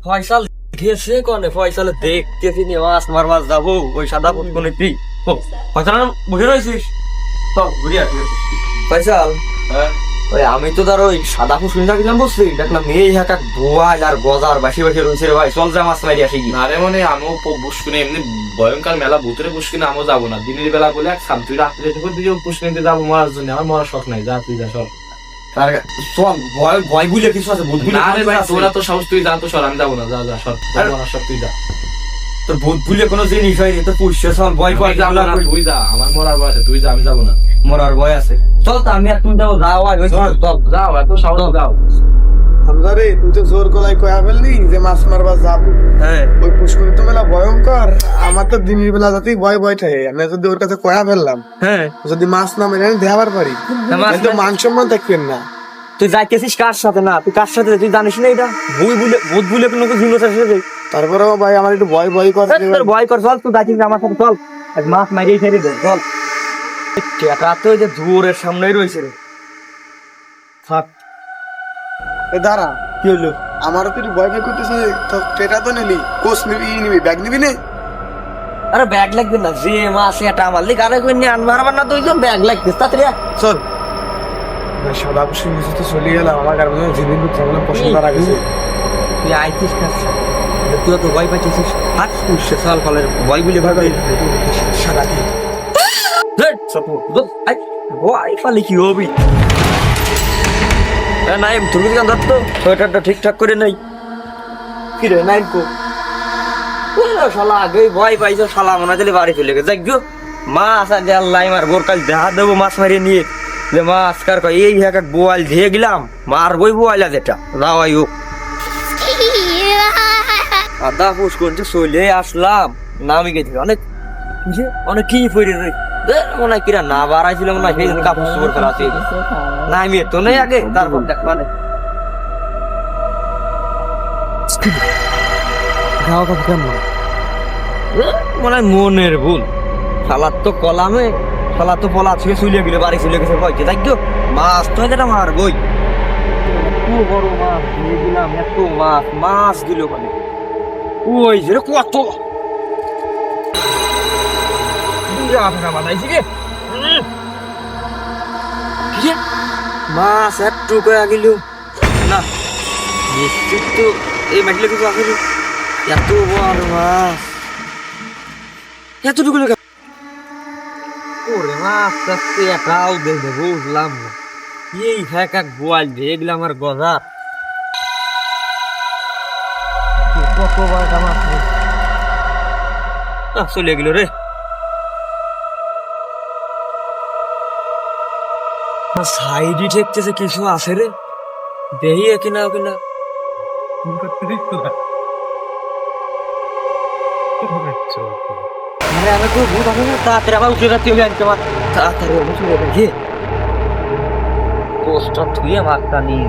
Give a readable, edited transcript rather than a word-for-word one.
ফয়সাল গেছে কোনে? ফয়সাল দেখতেছি নি মাছ মারবার যাবো ওই সাদা পুতকুনি তুই ফয়সাল বসে রয়েছিস তো ঘুরিয়া ফয়সাল। ওই আমি তো ধর ওই সাদা পুষ্কুনি থাকলাম বসছি, দেখলাম এই হাকা বোয়াল আর গজার বাসি বাসি রয়েছে রে ভাই, চল যা মাছ মারি আসি। না রে মানে আমিও পুষ্কুনি এমনি ভয়ঙ্কর মেলা ভূতের পুষ্কুনি আমিও যাবো না, দিনের বেলা বলে এক সাম তুই রাত্রে তুই পুষ্কুনিতে যাবো মরার জন্য, আমার মরার শখ নাই, যা তুই যা সর। চল ভয় ভয় বুঝলে কিছু আছে, ভূত বুঝলে না রে ভাই তোরা তো সাহস, তুই যা তো সর, আমি যাবো না, যা যা সর, মরার শখ তুই যা। তোর ভূত বুঝলে কোনো জিনিস হয়নি, তোর পুষ্য চল ভয় পাই যাবো না, তুই যা, আমার মরার বয়স আছে, তুই যা, আমি যাবো না। মরার ভয় আছে, চল তো আমি আর তুমি যাবো, যাও যাও এত সাহস যাও। হামজারে তুই তো জোর গলায় কয়া ফেললি যে মাছ মারবা যাবো। হ্যাঁ ওই পুষ্কুনি তো মেলা ভয়ঙ্কর, আমার তো দিনের বেলা যাতেই ভয় ভয় থাকে। আমি যদি ওর কাছে কয়া ফেললাম হ্যাঁ যদি মাছ না মেরে আমি দেখাবার পারি, কিন্তু মান সম্মান থাকবেন না। তুই যাইতেছিস কার সাথে? না তুই কার সাথে? তুই জানিস না এটা ভূত বুলে কোনো জিনিস আছে? তারপরেও ভাই আমার একটু ভয় ভয় করে। তোর ভয় কর, চল তুই যাইছিস আমার সাথে, চল এক মাছ মারিয়ে ছেড়ে দে, চল। টেকা তো ওই যে দুয়ারের সামনেই রয়েছে রে। থাক এ দাঁড়া, কি হলো? আমারও তো একটু ভয় ভয় করতেছে। তো টেটা তো নিলি, কোচ নিবি, নিবি ব্যাগ নিবি না? আরে ব্যাগ লাগবে না, যে মাছ এটা আমার লিখ আরে কই নিয়ে আনবার আমার না, তুই তো ব্যাগ লাগবে তাড়াতাড়ি চল। সাদা পুষ্কুনি কিছু তো চলে গেলাম, আমার কার মধ্যে জিনিস কেমন পছন্দ রাখেছে। তুই আইছিস কাজ, তুই তো ভয় পাচ্ছিস। হাত পুষছে সাল ফলের ভয় বুলে ভয় পাই সাদা কি ভয় পালে কি হবি? নাই তুমি কেন ধর তো সোয়েটারটা ঠিকঠাক করে নাই। কি রে নাই কো শালা আগেই ভয় পাইছো, শালা মনে দিলে বাড়ি চলে গেছে। যাই মাছ আর আল্লাহ আমার বোর কাল দেখা দেবো মাছ মারিয়ে নিয়ে যে মাছ কার কয় এই এক বোয়াল ধেয়ে গেলাম, মারবই বোয়ালা যেটা যাওয়াই হোক। আদা ফুস করছে চলে আসলাম, নামি গেছি অনেক অনেক কি পড়ে রে মনে হয় কিরা না বাড়াইছিল মনে হয়, সেই জন্য কাপড় চোপড় ফেলা আছে নামি তো নেই আগে, তারপর দেখ মানে খাওয়া কাপড় কেমন মনে হয় মনের ভুল। সালাদ তো কলামে, সালাদ তো পলা ছুঁয়ে চুলিয়ে গেলে বাড়ি চলে গেছে কয়েছে। তাই মাছ তো এটা মারবই, এত বড় মাছ দিয়ে দিলাম, এত মাছ মাছ দিল মানে ওই যে কত বানাইছি রে মাছ একটু কয়া গেল না, নিশ্চিত তো এই মাটিলে কিছু আছে রে। এত বড় মাছ এতটুকু ওরে মাছ এটাও দেখবে বুঝলাম না, এই এক এক বোয়াল দেখলাম আর গজা কতবার মাছ চলে গেল রে। সাইডই ঠেকতেছে কিছু আছে রে, দেহি কিনা কিনা আমি খুব ভূত আছে না, তাড়াতাড়ি আবার উঠে রাখতে হবে আনতে, তাড়াতাড়ি উঠে রেখে পোস্টার ধুয়ে মাছটা নিয়ে